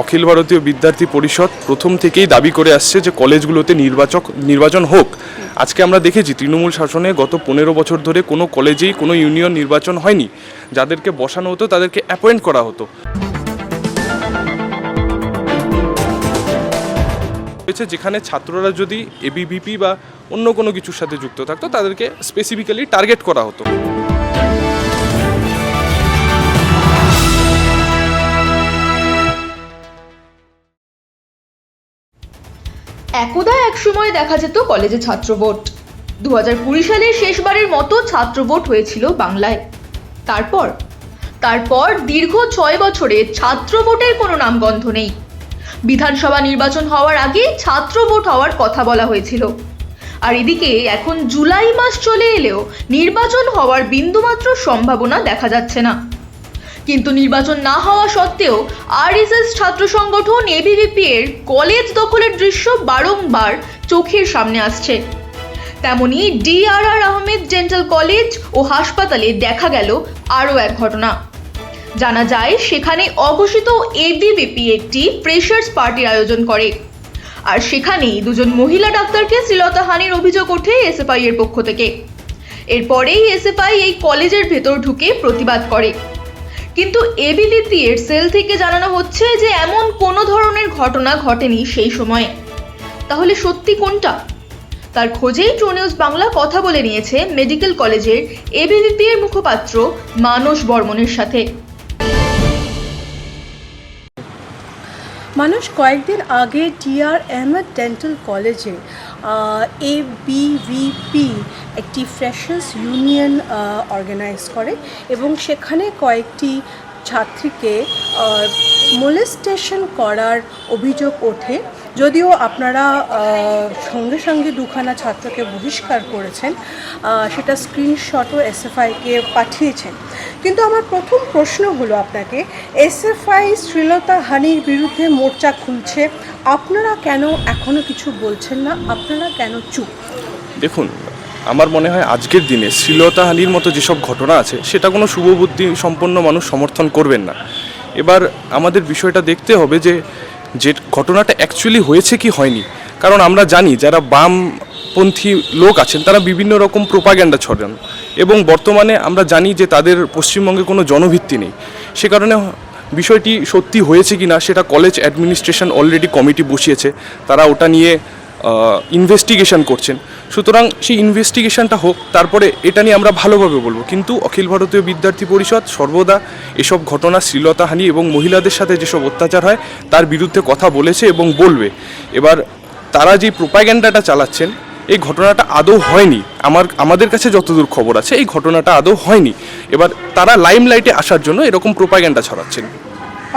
অখিল ভারতীয় বিদ্যার্থী পরিষদ প্রথম থেকেই দাবি করে আসছে যে কলেজগুলোতে নির্বাচন হোক। আজকে আমরা দেখেছি তৃণমূল শাসনে গত 15 বছর ধরে কোনো কলেজেই কোনো ইউনিয়ন নির্বাচন হয়নি। যাদেরকে বসানো হতো তাদেরকে অ্যাপয়েন্ট করা হতো। যেখানে ছাত্ররা যদি এবিভিপি বা অন্য কোনো কিছুর সাথে যুক্ত থাকতো তাদেরকে স্পেসিফিক্যালি টার্গেট করা হতো। একদা এক সময় দেখা যেত কলেজে ছাত্র ভোট। 2020 সালের শেষবারের মতো ছাত্র ভোট হয়েছিল বাংলায়। তারপর দীর্ঘ 6 বছরে ছাত্র ভোটের কোনো নামগন্ধ নেই। বিধানসভা নির্বাচন হওয়ার আগে ছাত্র ভোট হওয়ার কথা বলা হয়েছিল, আর এদিকে এখন জুলাই মাস চলে এলেও নির্বাচন হওয়ার বিন্দুমাত্র সম্ভাবনা দেখা যাচ্ছে না। কিন্তু নির্বাচন না হওয়া সত্ত্বেও আরএসএস ছাত্র সংগঠন এবিভিপি এর কলেজ দখলের দৃশ্য বারংবার চোখের সামনে আসছে। তেমনি ডিআরআর আহমেদ ডেন্টাল কলেজ ও হাসপাতালে দেখা গেল আরও এক ঘটনা। জানা যায় সেখানে অঘোষিত এবিভিপি একটি ফ্রেশার্স পার্টির আয়োজন করে, আর সেখানেই দুজন মহিলা ডাক্তারকে শ্লীলতাহানির অভিযোগ ওঠে এসএফআই এর পক্ষ থেকে। এরপরেই এসএফআই এই কলেজের ভেতর ঢুকে প্রতিবাদ করে, কিন্তু এবিভিপি এর সেল থেকে জানানো হচ্ছে যে এমন কোনো ধরনের ঘটনা ঘটেনি সেই সময়ে। তাহলে সত্যি কোনটা? তার খোঁজেই ট্রু নিউজ বাংলা কথা বলে নিয়েছে মেডিকেল কলেজের এবিভিপি এর মুখপাত্র মানস বর্মনের সাথে। মানুষ কয়েকদিন আগে ডিআর আহমেদ ডেন্টাল কলেজে এবিভিপি একটি ফ্রেশার্স ইউনিয়ন অর্গানাইজ করে এবং সেখানে কয়েকটি ছাত্রীকে মোলেস্টেশন করার অভিযোগ ওঠে। যদিও আপনারা সঙ্গে সঙ্গে দুখানা ছাত্রকে বহিষ্কার করেছেন, সেটা স্ক্রিনশটও এসএফআইকে পাঠিয়েছেন। কিন্তু আমার প্রথম প্রশ্ন হলো আপনাকে, এসএফআই শ্লীলতাহানির বিরুদ্ধে মোর্চা খুলছে, আপনারা কেন এখনও কিছু বলছেন না? আপনারা কেন চুপ? দেখুন, আমার মনে হয় আজকের দিনে শ্লীলতাহানির মতো যেসব ঘটনা আছে সেটা কোনো শুভবুদ্ধি সম্পন্ন মানুষ সমর্থন করবেন না। এবার আমাদের বিষয়টা দেখতে হবে যে ঘটনাটা অ্যাকচুয়ালি হয়েছে কি হয়নি। কারণ আমরা জানি যারা বামপন্থী লোক আছেন তারা বিভিন্ন রকম প্রোপাগ্যান্ডা ছড়ান, এবং বর্তমানে আমরা জানি যে তাদের পশ্চিমবঙ্গে কোনো জনভিত্তি নেই। সে কারণে বিষয়টি সত্যি হয়েছে কি না সেটা কলেজ অ্যাডমিনিস্ট্রেশন অলরেডি কমিটি বসিয়েছে, তারা ওটা নিয়ে ইনভেস্টিগেশন করছেন। সুতরাং সেই ইনভেস্টিগেশনটা হোক, তারপরে এটা নিয়ে আমরা ভালোভাবে বলবো। কিন্তু অখিল ভারতীয় বিদ্যার্থী পরিষদ সর্বদা এসব ঘটনা, শ্লীলতাহানি এবং মহিলাদের সাথে যেসব অত্যাচার হয় তার বিরুদ্ধে কথা বলেছে এবং বলবে। এবার তারা যে প্রোপাগ্যান্ডাটা চালাচ্ছেন, এই ঘটনাটা আদৌ হয়নি। আমাদের কাছে যতদূর খবর আছে এই ঘটনাটা আদৌ হয়নি। এবার তারা লাইমলাইটে আসার জন্য এরকম প্রোপাগ্যান্ডা ছড়াচ্ছেন।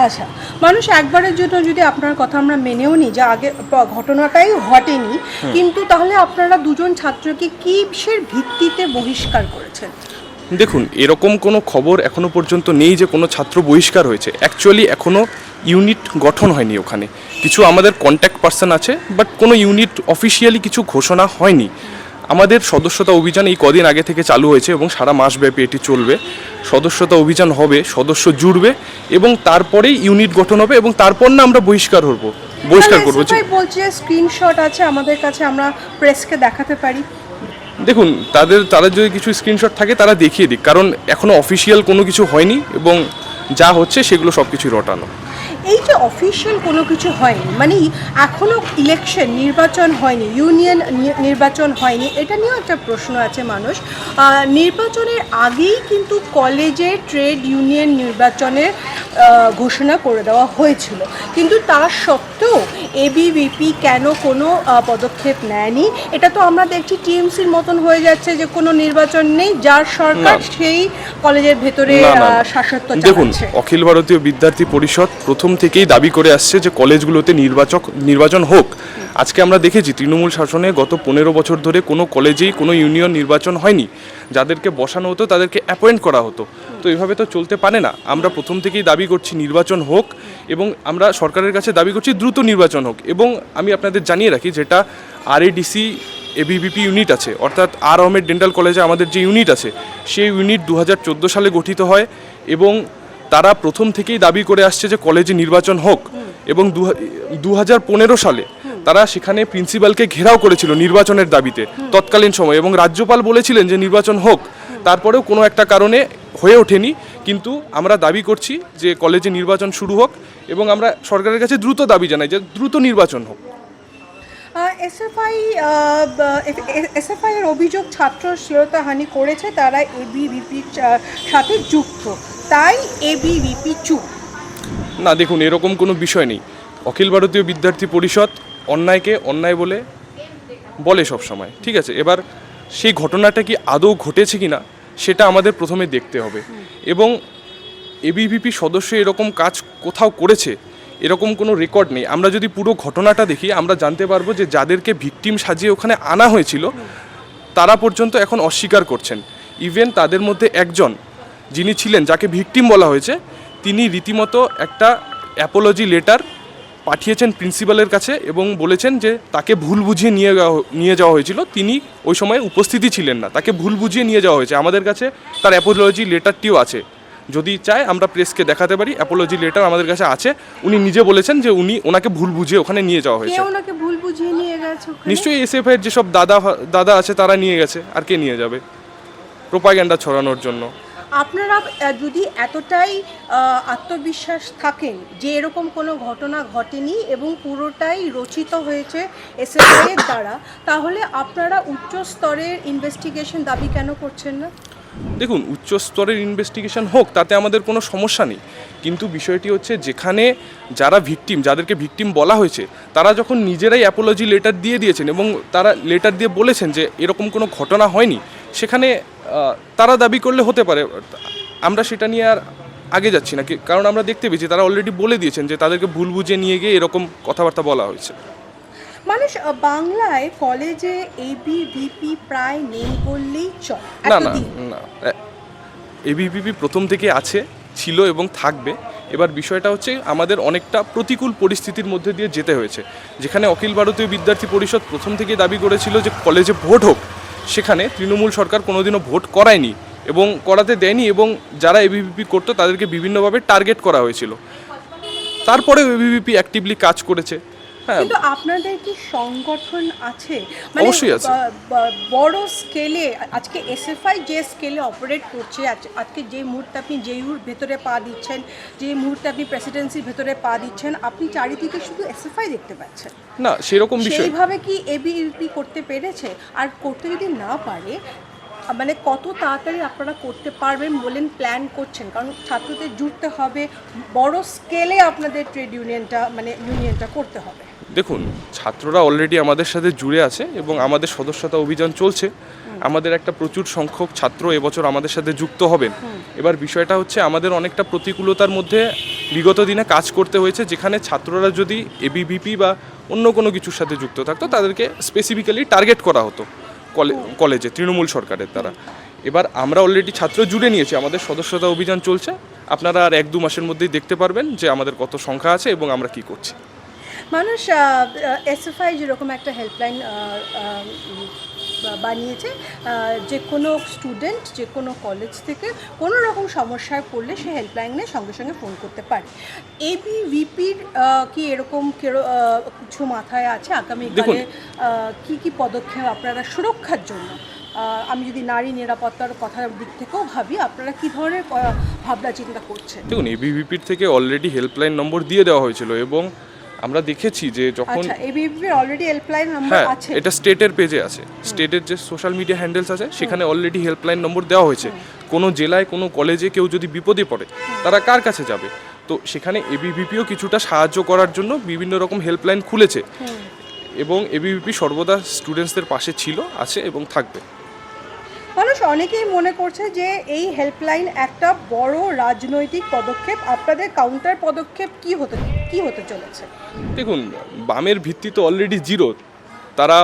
আচ্ছা, মানুষ একবারের জন্য যদি আপনার কথা আমরা মেনেও নিই যে আগে ঘটনাটাই ঘটেনি, কিন্তু তাহলে আপনারা দুজন ছাত্রকে কিসের ভিত্তিতে বহিষ্কার করেছেন? দেখুন, এরকম কোনো খবর এখনো পর্যন্ত নেই যে কোনো ছাত্র বহিষ্কার হয়েছে। অ্যাকচুয়ালি এখনও ইউনিট গঠন হয়নি। ওখানে কিছু আমাদের কন্ট্যাক্ট পার্সন আছে, বাট কোনো ইউনিট অফিসিয়ালি কিছু ঘোষণা হয়নি। আমাদের সদস্যতা অভিযান এই কদিন আগে থেকে চালু হয়েছে এবং সারা মাসব্যাপী এটি চলবে। সদস্যতা অভিযান হবে, সদস্য জুড়বে এবং তারপরেই ইউনিট গঠন হবে, এবং তারপর না আমরা বহিষ্কার করবো। বলছে স্ক্রিনশট আছে আমাদের কাছে, আমরা প্রেসকে দেখাতে পারি। দেখুন, তাদের যদি কিছু স্ক্রিনশট থাকে তারা দেখিয়ে দিক, কারণ এখনও অফিসিয়াল কোনো কিছু হয়নি এবং যা হচ্ছে সেগুলো সব কিছুই রটানো। এই যে অফিসিয়াল কোনো কিছু হয়নি, মানে এখনও ইলেকশন নির্বাচন হয়নি, ইউনিয়ন নির্বাচন হয়নি, এটা নিয়েও একটা প্রশ্ন আছে মানুষ। নির্বাচনের আগেই কিন্তু কলেজে ট্রেড ইউনিয়ন নির্বাচনের ঘোষণা করে দেওয়া হয়েছিল, কিন্তু তা সত্ত্বেও এবিভিপি কেন কোনো পদক্ষেপ নেয়নি? এটা তো আমরা দেখছি টিএমসির মতন হয়ে যাচ্ছে যে কোনো নির্বাচন নেই, যার সরকার সেই কলেজের ভেতরে শাসত্ব চালাচ্ছে। দেখুন, অখিল ভারতীয় বিদ্যার্থী পরিষদ প্রথম থেকেই দাবি করে আসছে যে কলেজগুলোতে নির্বাচন হোক। আজকে আমরা দেখেছি তৃণমূল শাসনে গত 15 বছর ধরে কোনো কলেজেই কোনো ইউনিয়ন নির্বাচন হয়নি। যাদেরকে বসানো হতো তাদেরকে অ্যাপয়েন্ট করা হতো। তো এভাবে তো চলতে পারে না। আমরা প্রথম থেকেই দাবি করছি নির্বাচন হোক, এবং আমরা সরকারের কাছে দাবি করছি দ্রুত নির্বাচন হোক। এবং আমি আপনাদের জানিয়ে রাখি, যেটা আরএডিসি এবিভিপি ইউনিট আছে, অর্থাৎ আর আহমেদ ডেন্টাল কলেজে আমাদের যে ইউনিট আছে, সেই ইউনিট 2014 সালে গঠিত হয় এবং তারা প্রথম থেকেই দাবি করে আসছে যে কলেজে নির্বাচন হোক। এবং 2015 সালে তারা সেখানে প্রিন্সিপালকে ঘেরাও করেছিল নির্বাচনের দাবিতে তৎকালীন সময়, এবং রাজ্যপাল বলেছিলেন যে নির্বাচন হোক, তারপরেও কোনো একটা কারণে হয়ে ওঠেনি। কিন্তু আমরা দাবি করছি যে কলেজে নির্বাচন শুরু হোক, এবং আমরা সরকারের কাছে দ্রুত দাবি জানাই যে দ্রুত নির্বাচন হোক। এসএফআই এর অভিযোগ ছাত্র শ্লীলতাহানি করেছে, তারা এবিভিপির সাথে যুক্ত, তাই এবিভিপি চুপ। না, দেখুন, এরকম কোনো বিষয় নেই। অখিল ভারতীয় বিদ্যার্থী পরিষদ অন্যায়কে অন্যায় বলে সব সময়, ঠিক আছে। এবার সেই ঘটনাটা কি আদৌ ঘটেছে কিনা সেটা আমাদের প্রথমে দেখতে হবে, এবং এবিভিপি সদস্য এরকম কাজ কোথাও করেছে এরকম কোনো রেকর্ড নেই। আমরা যদি পুরো ঘটনাটা দেখি আমরা জানতে পারবো যে যাদেরকে ভিকটিম সাজিয়ে ওখানে আনা হয়েছিল তারা পর্যন্ত এখন অস্বীকার করছেন। ইভেন তাদের মধ্যে একজন যিনি ছিলেন, যাকে ভিকটিম বলা হয়েছে, তিনি রীতিমতো একটা অ্যাপোলজি লেটার পাঠিয়েছেন প্রিন্সিপালের কাছে এবং বলেছেন যে তাকে ভুল বুঝিয়ে নিয়ে যাওয়া হয়েছিল। তিনি ওই সময় উপস্থিতি ছিলেন না, তাকে ভুল বুঝিয়ে নিয়ে যাওয়া হয়েছে। আমাদের কাছে তার অ্যাপোলজি লেটারটিও আছে, যদি চায় আমরা প্রেসকে দেখাতে পারি। অ্যাপোলজি লেটার আমাদের কাছে আছে। উনি নিজে বলেছেন যে ওনাকে ভুল বুঝিয়ে ওখানে নিয়ে যাওয়া হয়েছে। ওনাকে ভুল বুঝিয়ে নিয়ে গেছে? নিশ্চয়ই এসএফআই এর যেসব দাদা আছে তারা নিয়ে গেছে, আর কে নিয়ে যাবে প্রোপাগান্ডা ছড়ানোর জন্য। আপনারা যদি এতটাই আত্মবিশ্বাস থাকেন যে এরকম কোনো ঘটনা ঘটেনি এবং পুরোটাই রচিত হয়েছে এসএফআই এর দ্বারা, তাহলে আপনারা উচ্চ স্তরের ইনভেস্টিগেশন দাবি কেন করছেন না? দেখুন, উচ্চ স্তরের ইনভেস্টিগেশন হোক, তাতে আমাদের কোনো সমস্যা নেই, কিন্তু বিষয়টি হচ্ছে যেখানে যারা ভিকটিম, যাদেরকে ভিকটিম বলা হয়েছে, তারা যখন নিজেরাই অ্যাপোলজি লেটার দিয়ে দিয়েছেন এবং তারা লেটার দিয়ে বলেছেন যে এরকম কোনো ঘটনা হয়নি, সেখানে তারা দাবি করলে হতে পারে। আমরা সেটা নিয়ে আর আগে যাচ্ছি না, কারণ আমরা দেখতে পেয়েছি তারা অলরেডি বলে দিয়েছেন যে তাদেরকে ভুল বুঝিয়ে নিয়ে গিয়ে এরকম কথাবার্তা বলা হয়েছে। মানুষ বাংলায় কলেজে এবিভিপি প্রায় নেই বললেই চলে। না না না, এবিভিপি প্রথম থেকে আছে, ছিল এবং থাকবে। এবার বিষয়টা হচ্ছে আমাদের অনেকটা প্রতিকূল পরিস্থিতির মধ্যে দিয়ে যেতে হয়েছে, যেখানে অখিল ভারতীয় বিদ্যার্থী পরিষদ প্রথম থেকে দাবি করেছিল যে কলেজে ভোট হোক, সেখানে তৃণমূল সরকার কোনোদিনও ভোট করায়নি এবং করাতে দেয়নি, এবং যারা এবিভিপি করতো তাদেরকে বিভিন্নভাবে টার্গেট করা হয়েছিল। তারপরে এবিভিপি অ্যাক্টিভলি কাজ করেছে। হ্যাঁ, কিন্তু আপনাদের কি সংগঠন আছে? অবশ্যই আছে। বড় স্কেলে আজকে এসএফআই যে স্কেলে অপারেট করছে, আজকে যে মুহূর্তে আপনি জেইউর ভেতরে পা দিচ্ছেন, যে মুহূর্তে আপনি প্রেসিডেন্সির ভেতরে পা দিচ্ছেন, আপনি চারিদিকে শুধু এসএফআই দেখতে পাচ্ছেন। না, সেরকম বিষয় সেইভাবে কি এবিভিপি করতে পেরেছে? আর করতে যদি না পারে, মানে কত তাড়াতাড়ি আপনারা করতে পারবেন বলেন প্ল্যান করছেন? কারণ ছাত্রদের জুড়তে হবে, বড় স্কেলে আপনাদের ট্রেড ইউনিয়নটা করতে হবে। দেখুন, ছাত্ররা অলরেডি আমাদের সাথে জুড়ে আছে এবং আমাদের সদস্যতা অভিযান চলছে। আমাদের একটা প্রচুর সংখ্যক ছাত্র এবছর আমাদের সাথে যুক্ত হবেন। এবার বিষয়টা হচ্ছে আমাদের অনেকটা প্রতিকূলতার মধ্যে বিগত দিনে কাজ করতে হয়েছে, যেখানে ছাত্ররা যদি এবিভিপি বা অন্য কোনো কিছুর সাথে যুক্ত থাকতো তাদেরকে স্পেসিফিক্যালি টার্গেট করা হতো কলেজে তৃণমূল সরকারের দ্বারা। এবার আমরা অলরেডি ছাত্র জুড়ে নিয়েছি, আমাদের সদস্যতা অভিযান চলছে। আপনারা আর 1-2 মাসের মধ্যেই দেখতে পারবেন যে আমাদের কত সংখ্যা আছে এবং আমরা কি করছি। মানুষ এসএফআই যেরকম একটা হেল্পলাইন বানিয়েছে, যে কোনো স্টুডেন্ট যে কোনো কলেজ থেকে কোনো রকম সমস্যায় পড়লে সে হেল্পলাইনে সঙ্গে সঙ্গে ফোন করতে পারে। এবিভিপির কি এরকম কিছু মাথায় আছে আগামীকালে কি কি পদক্ষেপ আপনারা সুরক্ষার জন্য, আমি যদি নারী নিরাপত্তার কথার দিক থেকেও ভাবি, আপনারা কী ধরনের ভাবনা চিন্তা করছেন? দেখুন, এবিভিপির থেকে অলরেডি হেল্পলাইন নম্বর দিয়ে দেওয়া হয়েছিল এবং আমরা দেখেছি যে যখন এবিভিপির অলরেডি হেল্পলাইন নম্বর আছে, এটা স্টেটের পেজে আছে, স্টেটের যে সোশ্যাল মিডিয়া হ্যান্ডেলস আছে সেখানে অলরেডি হেল্পলাইন নম্বর দেওয়া হয়েছে। কোনো জেলায় কোনো কলেজে কেউ যদি বিপদে পড়ে তারা কার কাছে যাবে, তো সেখানে এবিভিপিও কিছুটা সাহায্য করার জন্য বিভিন্ন রকম হেল্পলাইন খুলেছে এবং এবিভিপি সর্বদা স্টুডেন্টসদের পাশে ছিল, আছে এবং থাকবে। মানুষ অনেকেই মনে করছে যে এই হেল্পলাইন একটা বড় রাজনৈতিক পদক্ষেপ, আপনাদের কাউন্টার পদক্ষেপ কি হতে চলেছে? দেখুন, বামের ভিত্তি তো অলরেডি জিরো, তারা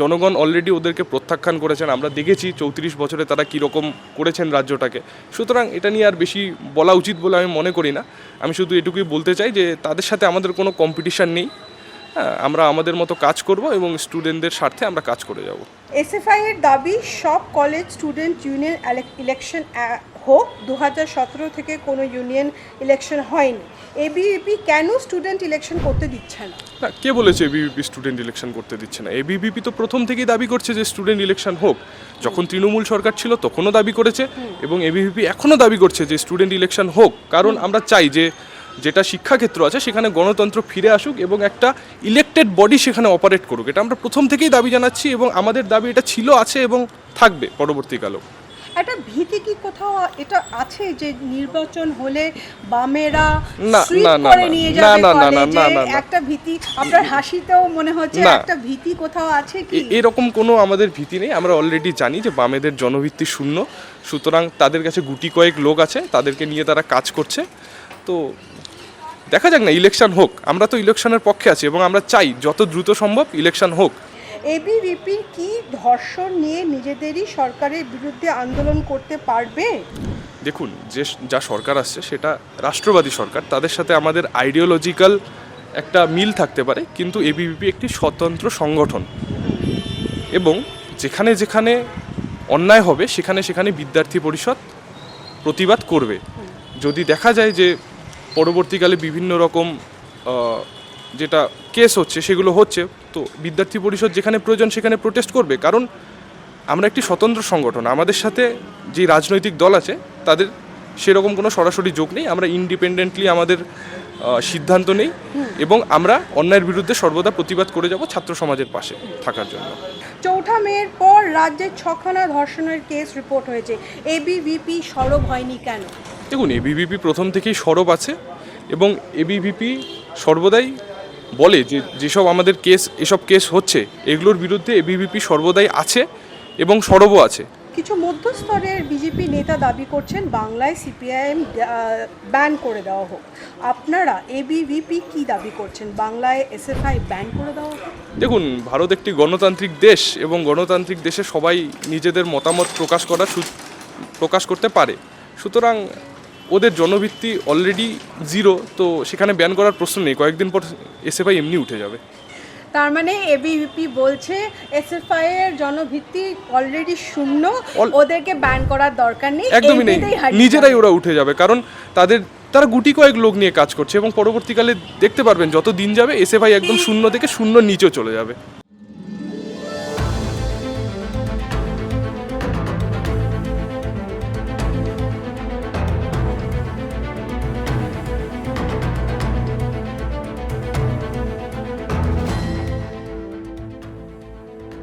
জনগণ অলরেডি ওদেরকে প্রত্যাখ্যান করেছেন। আমরা দেখেছি 34 বছরে তারা কীরকম করেছেন রাজ্যটাকে। সুতরাং এটা নিয়ে আর বেশি বলা উচিত বলে আমি মনে করি না। আমি শুধু এটুকুই বলতে চাই যে তাদের সাথে আমাদের কোনো কম্পিটিশান নেই। হ্যাঁ, আমরা আমাদের মতো কাজ করব এবং স্টুডেন্টদের স্বার্থে আমরা কাজ করে যাব। এসএফআই এর দাবি সব কলেজ স্টুডেন্ট ইউনিয়ন ইলেকশন হোক। 2017 থেকে কোনো ইউনিয়ন ইলেকশন হয়নি, এবিভিপি কেন স্টুডেন্ট ইলেকশন করতে দিচ্ছে না? না, কে বলেছে এবিভিপি স্টুডেন্ট ইলেকশন করতে দিচ্ছে না? এবিভিপি তো প্রথম থেকেই দাবি করছে যে স্টুডেন্ট ইলেকশন হোক। যখন তৃণমূল সরকার ছিল তখনও দাবি করেছে, এবং এবিভিপি এখনও দাবি করছে যে স্টুডেন্ট ইলেকশন হোক। কারণ আমরা চাই যে যেটা শিক্ষাক্ষেত্র আছে সেখানে গণতন্ত্র ফিরে আসুক এবং একটা ইলেকটেড বডি সেখানে অপারেট করুক। এটা আমরা প্রথম থেকেই দাবি জানাচ্ছি, এবং আমাদের দাবি এটা ছিল, আছে এবং থাকবে পরবর্তীকালেও। একটা ভীতি কি কোথাও এটা আছে যে নির্বাচন হলে বামেরা না, সুইপ না, না, করে না, নিয়ে না, যাবে না, না, না, কলেজে? না, না, না। একটা ভীতি আপনার হাসিতেও মনে হচ্ছে না। একটা ভীতি কোথাও আছে কি? এরকম কোনো আমাদের ভীতি নেই। আমরা অলরেডি জানি যে বামেদের জনভিত্তি শূন্য, সুতরাং তাদের কাছে গুটি কয়েক লোক আছে, তাদেরকে নিয়ে তারা কাজ করছে। তো দেখা যাক না, ইলেকশন হোক। আমরা তো ইলেকশনের পক্ষে আছি এবং আমরা চাই যত দ্রুত সম্ভব ইলেকশন হোক। এবিভিপি কি ধর্ষণ নিয়ে নিজেদেরই সরকারের বিরুদ্ধে আন্দোলন করতে পারবে? দেখুন, যা সরকার আসছে সেটা রাষ্ট্রবাদী সরকার, তাদের সাথে আমাদের আইডিওলজিক্যাল একটা মিল থাকতে পারে, কিন্তু এবিভিপি একটি স্বতন্ত্র সংগঠন, এবং যেখানে যেখানে অন্যায় হবে সেখানে সেখানে বিদ্যার্থী পরিষদ প্রতিবাদ করবে। যদি দেখা যায় যে পরবর্তীকালে বিভিন্ন রকম যেটা কেস হচ্ছে সেগুলো হচ্ছে, তো বিদ্যার্থী পরিষদ যেখানে প্রয়োজন সেখানে প্রোটেস্ট করবে। কারণ আমরা একটি স্বতন্ত্র সংগঠন, আমাদের সাথে যে রাজনৈতিক দল আছে তাদের সেরকম কোনো সরাসরি যোগ নেই। আমরা ইন্ডিপেন্ডেন্টলি আমাদের সিদ্ধান্ত নেই, এবং আমরা অন্যায়ের বিরুদ্ধে সর্বদা প্রতিবাদ করে যাব ছাত্র সমাজের পাশে থাকার জন্য। 4 মের পর রাজ্যে 6খানা ধর্ষণের কেস রিপোর্ট হয়েছে, এবিভিপি সরব হয়নি কেন? দেখুন, এবিভিপি প্রথম থেকেই সরব আছে, এবং এবিভিপি সর্বদাই বলে যে যেসব আমাদের এসব কেস হচ্ছে এগুলোর বিরুদ্ধে এবিভিপি সর্বদাই আছে এবং সরবও আছে। কিছু মধ্যস্তরের বিজেপি নেতা দাবি করছেন বাংলায় সিপিআইএম ব্যান করে দেওয়া হোক। আপনারা এবিভিপি কি দাবি করছেন, বাংলায় এসএফআই ব্যান করে দেওয়া হোক? দেখুন, ভারত একটি গণতান্ত্রিক দেশ, এবং গণতান্ত্রিক দেশে সবাই নিজেদের মতামত প্রকাশ করতে পারে। সুতরাং ওদের জনভিত্তি অলরেডি 0, তো সেখানে ব্যান করার প্রশ্ন নেই। কয়েকদিন পর এসএফআই এমনি উঠে যাবে। তার মানে এবিভিপি বলছে এসএফআই এর জনভিত্তি অলরেডি শূন্য, ওদেরকে ব্যান করার দরকার নেই, একদমই নেই, নিজেরাই ওরা উঠে যাবে। কারণ তারা গুটি কয়েক লোক নিয়ে কাজ করছে, এবং পরবর্তীকালে দেখতে পারবেন যত দিন যাবে এসএফআই একদম শূন্য থেকে শূন্য নিচেও চলে যাবে।